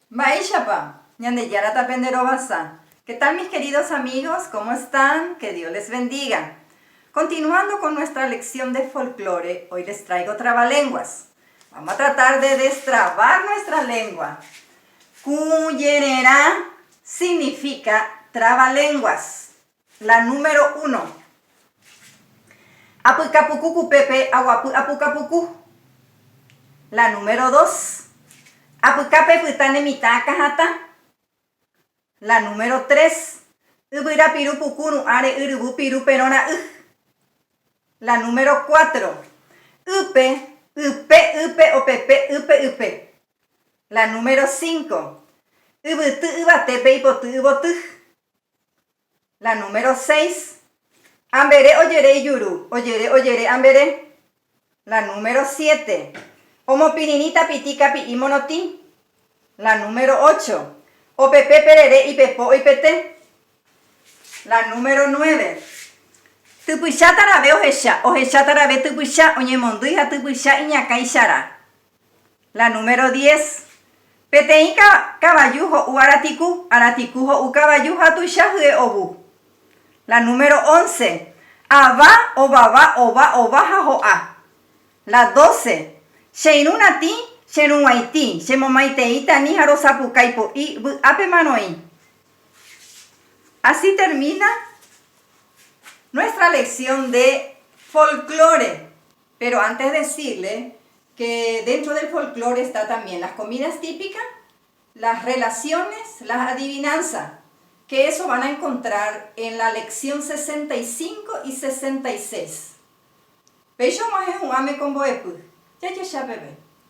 Maishapa, ñandeyara tapendero basa. ¿Qué tal mis queridos amigos? ¿Cómo están? Que Dios les bendiga. Continuando con nuestra lección de folclore, hoy les traigo trabalenguas. Vamos a tratar de destrabar nuestra lengua. Cuyerera significa trabalenguas. La número 1. Apucapucu pepe aguapu apucapucu. La número 2. Apucape putane mitad cajata. La número 3. Ubira piru pukunu are urubu piru perona. La número 4. Upe, upe, upe o pepe, upe, upe. La número 5. Ubutu, ubatepe, ipotu, ubotu. La número 6. Ambere, oyere, yuru. Oyere, oyere, ambere. La número 7. Omopirinita, pitica, pi, imonoti. La número 8. Opepe, perere, y pepo, y pete. La número 9. Tupusha tarabe ojesha tarabe tupusha, oñemonduija tupusha, iñaca ishara. La número 10. Peteinka caballujo u aratiku, araticujo u caballuja tusha hue obu. La número 11. Aba, obaba, oba, obaja, joa. La 12. Sheinunati, shenuaiti, shemomaiteita ni jarosapukaipo y apemanoi. Así termina nuestra lección de folclore. Pero antes de decirle que dentro del folclore está también las comidas típicas, las relaciones, las adivinanzas, que eso van a encontrar en la lección 65 y 66. Pecho más es un ame con boepu. Ya bebé.